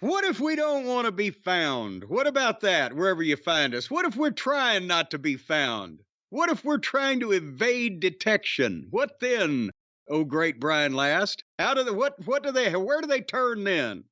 What if we don't want to be found? What about that, wherever you find us? What if we're trying not to be found? What if we're trying to evade detection? What then, oh great Brian Last? How do they, what do they, where do they turn then?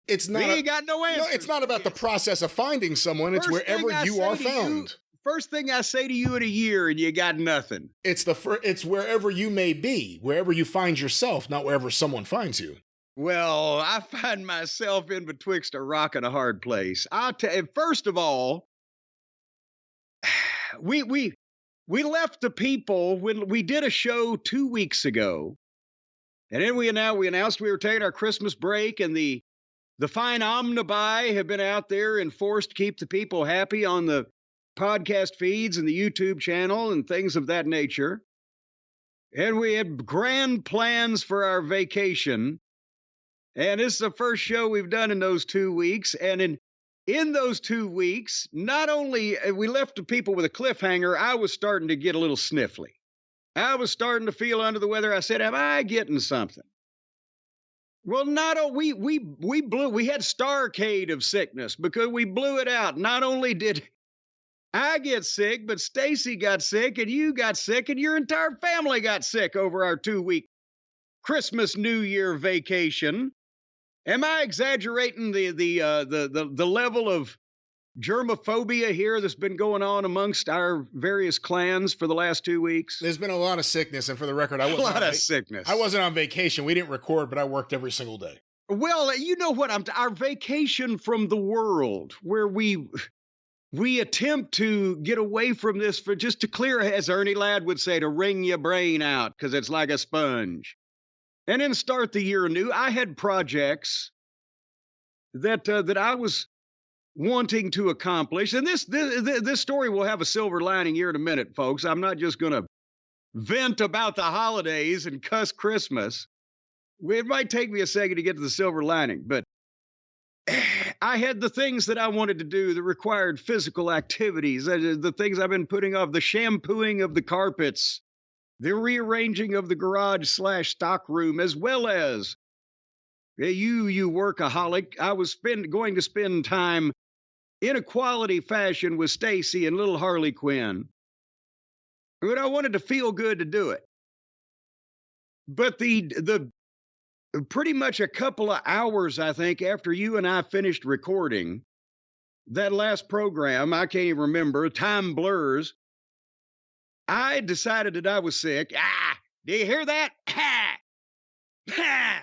It's We not a ain't got no no, it's answers. not about the process of finding someone, it's First wherever thing I you say are to you, found. first thing I say to you in a year and you got nothing. It's wherever you may be, wherever you find yourself, not wherever someone finds you. Well, I find myself in betwixt a rock and a hard place. First of all, we we we left the people when we did a show 2 weeks ago, and then we announced we were taking our Christmas break, and the fine omnibi have been out there and forced to keep the people happy on the podcast feeds and the YouTube channel and things of that nature. And we had grand plans for our vacation. And this is the first show we've done in those 2 weeks. And in those 2 weeks, not only we left the people with a cliffhanger, I was starting to get a little sniffly. I was starting to feel under the weather. I said, "Am I getting something?" Well, not only we had starcade of sickness because we blew it out. Not only did I get sick, but Stacy got sick, and you got sick, and your entire family got sick over our 2 week Christmas New Year vacation. Am I exaggerating the level of germophobia here that's been going on amongst our various clans for the last 2 weeks? There's been a lot of sickness, and for the record, I A wasn't lot on of sickness. I wasn't on vacation. We didn't record, but I worked every single day. Well, you know what? Our vacation from the world, where we attempt to get away from this for just to clear, as Ernie Ladd would say, to wring your brain out because it's like a sponge, and then start the year anew. I had projects that I was wanting to accomplish, and this story will have a silver lining here in a minute, folks. I'm not just going to vent about the holidays and cuss Christmas. It might take me a second to get to the silver lining, but I had the things that I wanted to do that required physical activities, the things I've been putting off, the shampooing of the carpets, the rearranging of the garage / stock room, as well as you workaholic. I was going to spend time in a quality fashion with Stacy and little Harley Quinn. But I wanted to feel good to do it. But the pretty much a couple of hours, I think, after you and I finished recording that last program, I can't even remember, time blurs, I decided that I was sick. Do you hear that? I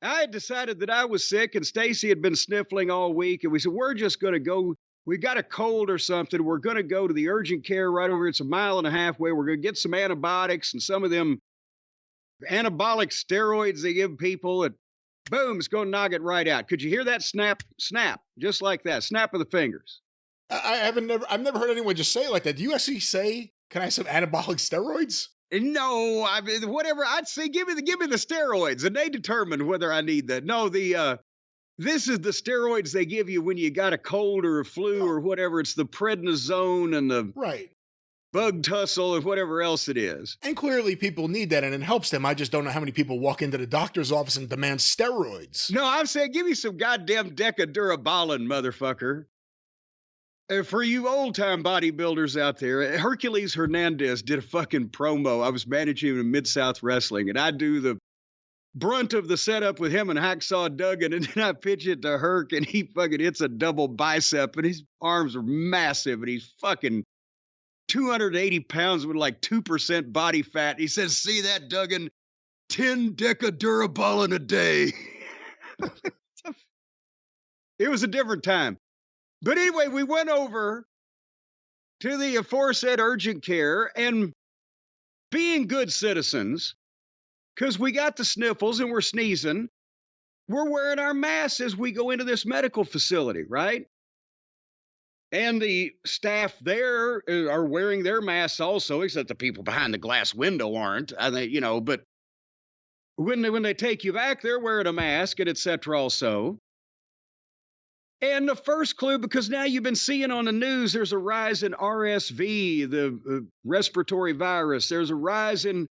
had decided that I was sick, and Stacy had been sniffling all week, and we said, we're just going to go. We got a cold or something. We're going to go to the urgent care right over. It's a mile and a half away. We're going to get some antibiotics and some of them anabolic steroids they give people, and boom, it's going to knock it right out. Could you hear that snap, snap, just like that, snap of the fingers? I've never heard anyone just say it like that. Do you actually say, "Can I have some anabolic steroids"? No, I mean, whatever. I'd say give me the steroids, and they determine whether I need that. No, this is the steroids they give you when you got a cold or a flu or whatever. It's the prednisone and the Right. bug tussle and whatever else it is. And clearly people need that, and it helps them. I just don't know how many people walk into the doctor's office and demand steroids. No, I'm saying give me some goddamn Decadurabolin, motherfucker. For you old-time bodybuilders out there, Hercules Hernandez did a fucking promo. I was managing him in Mid-South Wrestling, and I do the brunt of the setup with him and Hacksaw Duggan, and then I pitch it to Herc, and he fucking hits a double bicep, and his arms are massive, and he's fucking 280 pounds with like 2% body fat. He says, "See that, Duggan? 10 Decadurabolin a day." It was a different time. But anyway, we went over to the aforesaid urgent care, and being good citizens, because we got the sniffles and we're sneezing, we're wearing our masks as we go into this medical facility, right? And the staff there are wearing their masks also, except the people behind the glass window aren't. I think, but when they take you back, they're wearing a mask and et cetera also. And the first clue, because now you've been seeing on the news, there's a rise in RSV, the respiratory virus. There's a rise in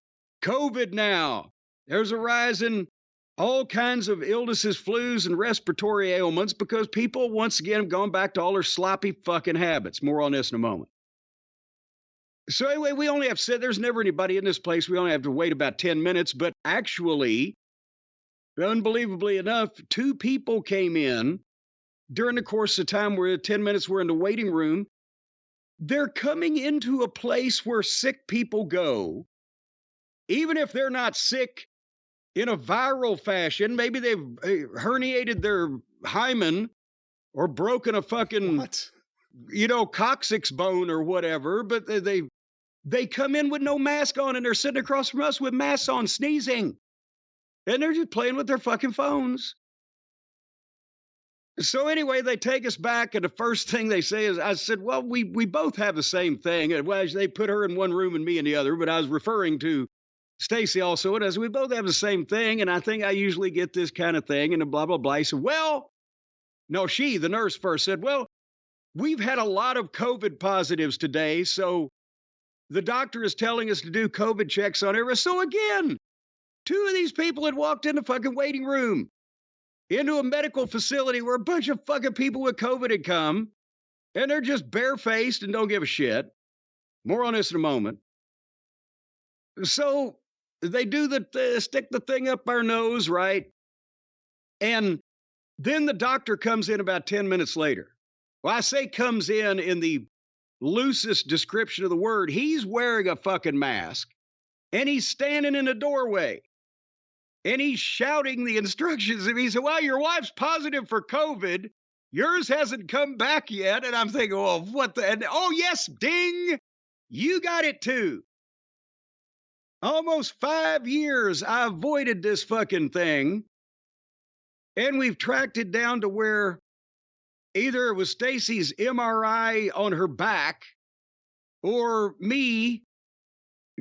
COVID now. There's a rise in all kinds of illnesses, flus, and respiratory ailments because people, once again, have gone back to all their sloppy fucking habits. More on this in a moment. So anyway, we only have said there's never anybody in this place. We only have to wait about 10 minutes. But actually, unbelievably enough, 2 people came in during the course of time where 10 minutes we're in the waiting room. They're coming into a place where sick people go, even if they're not sick in a viral fashion. Maybe they've herniated their hymen or broken a fucking, What? coccyx bone or whatever, but they come in with no mask on and they're sitting across from us with masks on, sneezing. And they're just playing with their fucking phones. So anyway, they take us back, and the first thing they say is, I said, well, we both have the same thing. And well, they put her in one room and me in the other, but I was referring to Stacy also. And as we both have the same thing, and I think I usually get this kind of thing, and blah, blah, blah. He said, well, no, the nurse first said, well, we've had a lot of COVID positives today, so the doctor is telling us to do COVID checks on everyone. So again, 2 of these people had walked in the fucking waiting room into a medical facility where a bunch of fucking people with COVID had come, and they're just barefaced and don't give a shit. More on this in a moment. So they do stick the thing up our nose, right? And then the doctor comes in about 10 minutes later. Well, I say comes in the loosest description of the word. He's wearing a fucking mask, and he's standing in the doorway. And he's shouting the instructions. And he said, well, your wife's positive for COVID. Yours hasn't come back yet. And I'm thinking, well, what the? And, oh, yes, ding. You got it too. Almost 5 years I avoided this fucking thing. And we've tracked it down to where either it was Stacy's MRI on her back or me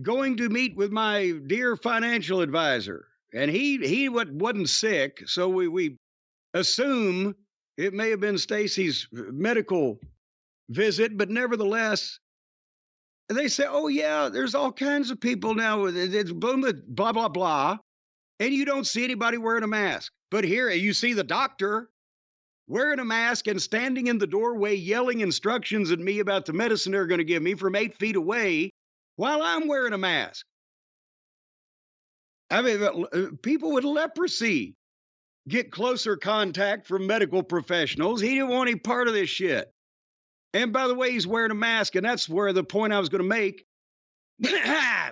going to meet with my dear financial advisor. And he wasn't sick, so we assume it may have been Stacy's medical visit, but nevertheless, they say, oh, yeah, there's all kinds of people now. It's blah, blah, blah. And you don't see anybody wearing a mask. But here you see the doctor wearing a mask and standing in the doorway yelling instructions at me about the medicine they're going to give me from 8 feet away while I'm wearing a mask. I mean, people with leprosy get closer contact from medical professionals. He didn't want any part of this shit. And by the way, he's wearing a mask, and that's where the point I was going to make.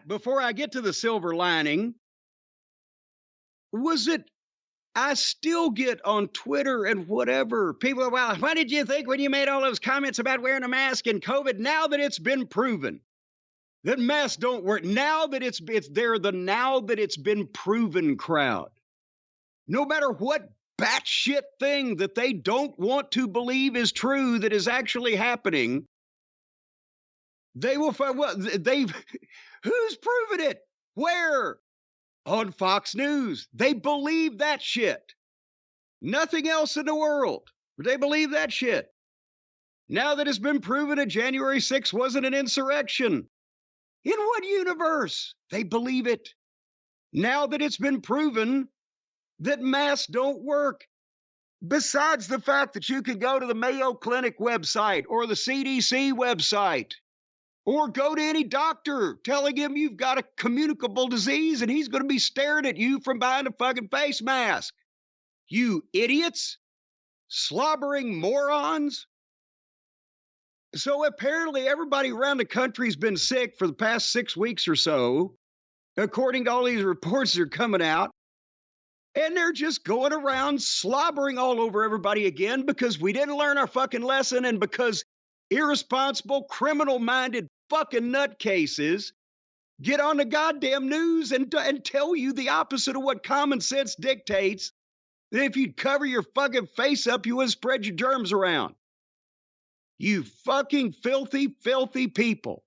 Before I get to the silver lining, was it I still get on Twitter and whatever. People are, well, what did you think when you made all those comments about wearing a mask and COVID? Now that it's been proven that masks don't work, now that they're the now that it's been proven crowd. No matter what batshit thing that they don't want to believe is true that is actually happening, they will find, well, who's proven it? Where? On Fox News. They believe that shit. Nothing else in the world. They believe that shit. Now that it's been proven that January 6th wasn't an insurrection. In what universe? They believe it. Now that it's been proven that masks don't work. Besides the fact that you can go to the Mayo Clinic website or the CDC website or go to any doctor telling him you've got a communicable disease and he's going to be staring at you from behind a fucking face mask. You idiots, slobbering morons. So apparently everybody around the country's been sick for the past 6 weeks or so, according to all these reports that are coming out. And they're just going around slobbering all over everybody again because we didn't learn our fucking lesson and because irresponsible, criminal-minded fucking nutcases get on the goddamn news and tell you the opposite of what common sense dictates, that if you'd cover your fucking face up, you wouldn't spread your germs around. You fucking filthy, filthy people.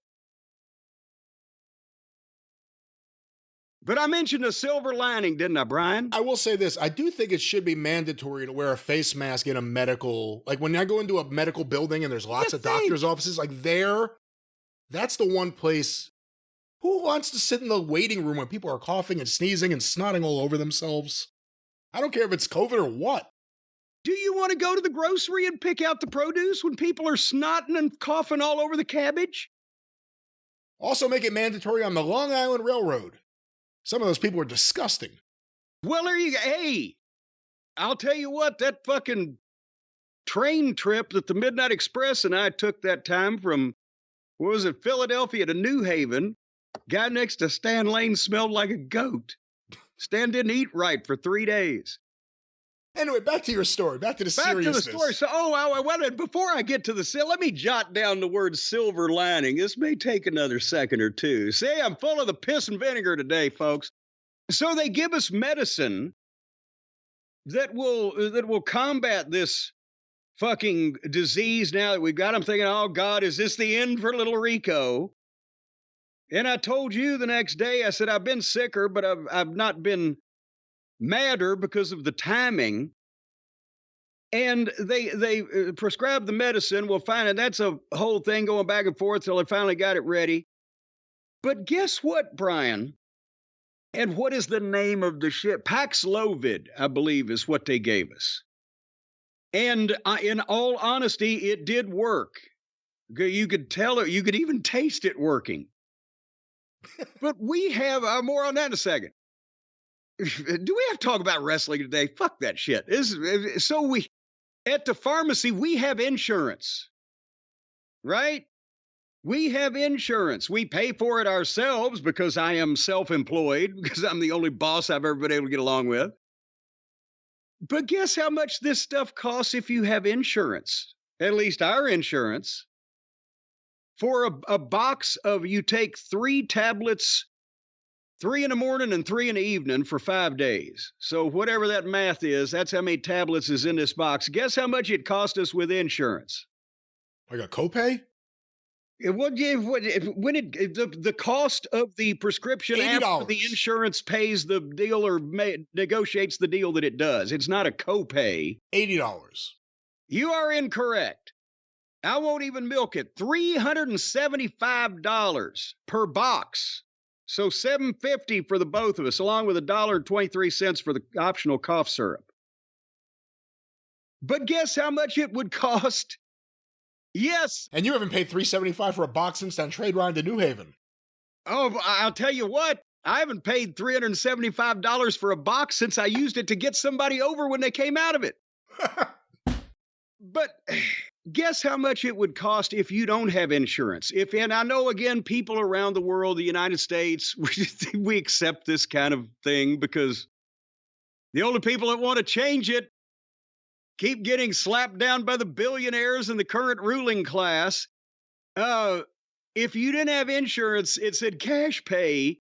But I mentioned a silver lining, didn't I, Brian? I will say this. I do think it should be mandatory to wear a face mask in a medical, like when I go into a medical building and there's lots of doctors' offices, like that's the one place. Who wants to sit in the waiting room when people are coughing and sneezing and snotting all over themselves? I don't care if it's COVID or what. Do you want to go to the grocery and pick out the produce when people are snotting and coughing all over the cabbage? Also make it mandatory on the Long Island Railroad. Some of those people are disgusting. Well, there you go. Hey, I'll tell you what, that fucking train trip that the Midnight Express and I took that time from, what was it, Philadelphia to New Haven, guy next to Stan Lane smelled like a goat. Stan didn't eat right for 3 days. Anyway, back to your story. Back to the seriousness. Back to the story. So, before I get to the, let me jot down the word silver lining. This may take another second or two. See, I'm full of the piss and vinegar today, folks. So they give us medicine that will combat this fucking disease now that we've got. I'm thinking, oh God, is this the end for little Rico? And I told you the next day, I said, I've been sicker, but I've not been madder because of the timing. And they prescribed the medicine. We'll find it. That's a whole thing going back and forth till they finally got it ready. But guess what, Brian? And what is the name of the shit? Paxlovid, I believe, is what they gave us. And in all honesty, it did work. You could tell it. You could even taste it working. But we have more on that in a second. Do we have to talk about wrestling today? Fuck that shit. So at the pharmacy, we have insurance, right? We have insurance. We pay for it ourselves because I am self-employed, because I'm the only boss I've ever been able to get along with. But guess how much this stuff costs if you have insurance? At least our insurance. For a box of, you take 3 tablets, 3 in the morning and 3 in the evening for 5 days. So whatever that math is, that's how many tablets is in this box. Guess how much it cost us with insurance? Like a copay? The cost of the prescription $80. after the insurance pays the deal or negotiates the deal that it does. It's not a copay. $80. You are incorrect. I won't even milk it. $375 per box. So $7.50 for the both of us, along with $1.23 for the optional cough syrup. But guess how much it would cost? Yes. And you haven't paid $375 for a box since on trade ride to New Haven. Oh, I'll tell you what. I haven't paid $375 for a box since I used it to get somebody over when they came out of it. But guess how much it would cost if you don't have insurance? And I know, again, people around the world, the United States, we accept this kind of thing because the only people that want to change it keep getting slapped down by the billionaires and the current ruling class. If you didn't have insurance, it said cash pay.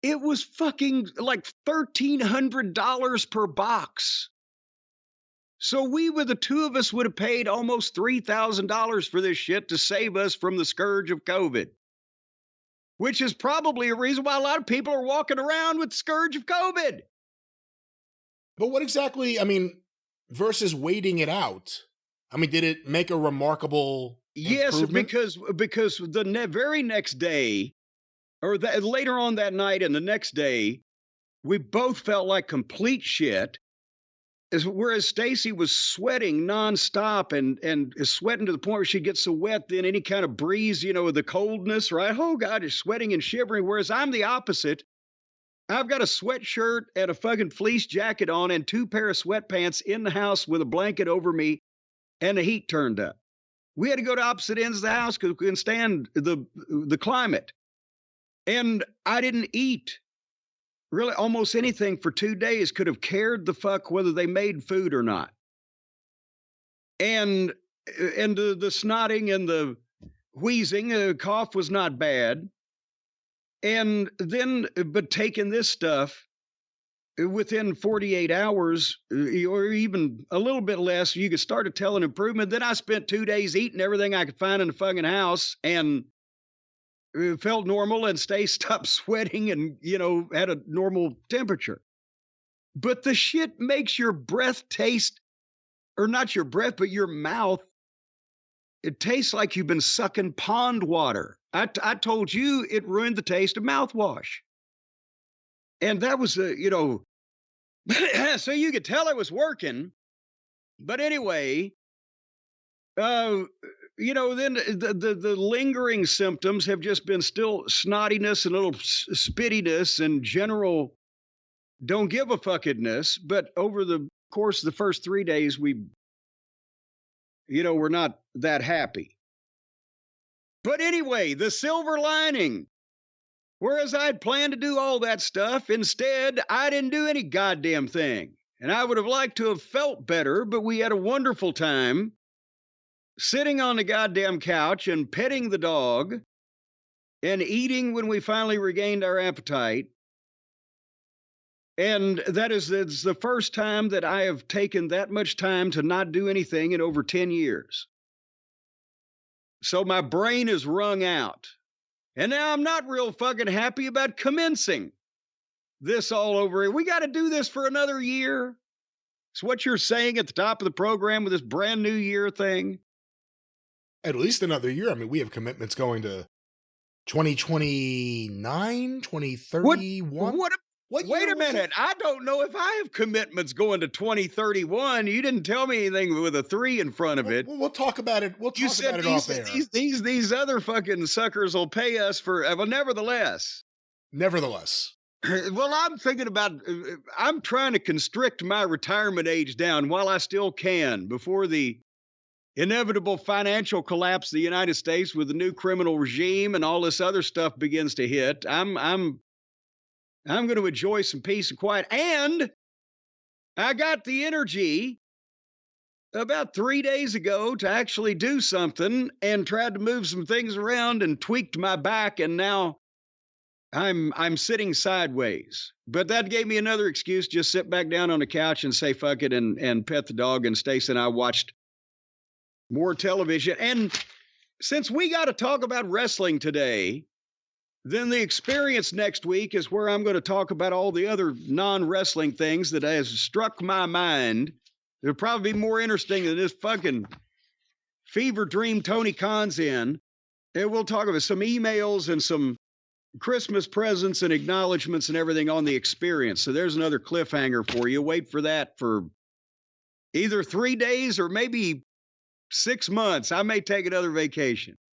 It was fucking like $1,300 per box. So the two of us would have paid almost $3,000 for this shit to save us from the scourge of COVID, which is probably a reason why a lot of people are walking around with the scourge of COVID. But what exactly, I mean, versus waiting it out, I mean, did it make a remarkable improvement? because the very next day, or later on that night and the next day, we both felt like complete shit. Whereas Stacy was sweating nonstop and is sweating to the point where she gets so wet, then any kind of breeze, the coldness, right? Oh, God, is sweating and shivering. Whereas I'm the opposite. I've got a sweatshirt and a fucking fleece jacket on and 2 pair of sweatpants in the house with a blanket over me and the heat turned up. We had to go to opposite ends of the house because we couldn't stand the climate. And I didn't eat really almost anything for 2 days. Could have cared the fuck whether they made food or not. And the snotting and the wheezing, cough was not bad. And then, but taking this stuff within 48 hours or even a little bit less, you could start to tell an improvement. Then I spent 2 days eating everything I could find in the fucking house and felt normal and stopped sweating and, had a normal temperature. But the shit makes your breath taste, or not your breath, but your mouth. It tastes like you've been sucking pond water. I told you it ruined the taste of mouthwash. And that was, So you could tell I was working. But anyway, uh, then the lingering symptoms have just been still snottiness and a little spittiness and general don't give a fuckedness. But over the course of the first 3 days, we're not that happy. But anyway, the silver lining. Whereas I'd planned to do all that stuff, instead, I didn't do any goddamn thing. And I would have liked to have felt better, but we had a wonderful time sitting on the goddamn couch and petting the dog and eating when we finally regained our appetite. And it's the first time that I have taken that much time to not do anything in over 10 years. So my brain is wrung out. And now I'm not real fucking happy about commencing this all over. We got to do this for another year. It's what you're saying at the top of the program with this brand new year thing. At least another year. I mean, we have commitments going to 2029, 2031. Wait a minute. I don't know if I have commitments going to 2031. You didn't tell me anything with a 3 in front of it. We'll talk about it. We'll talk about it off air. These other fucking suckers will pay us for, well, nevertheless. Well, I'm thinking about, I'm trying to constrict my retirement age down while I still can before the inevitable financial collapse of the United States with the new criminal regime and all this other stuff begins to hit. I'm going to enjoy some peace and quiet. And I got the energy about 3 days ago to actually do something and tried to move some things around and tweaked my back. And now I'm sitting sideways. But that gave me another excuse. Just sit back down on the couch and say, fuck it, and pet the dog. And Stacey and I watched more television. And since we got to talk about wrestling today, then the experience next week is where I'm going to talk about all the other non-wrestling things that has struck my mind. It'll probably be more interesting than this fucking fever dream Tony Khan's in. And we'll talk about some emails and some Christmas presents and acknowledgments and everything on the experience. So there's another cliffhanger for you. Wait for that for either 3 days or maybe 6 months. I may take another vacation.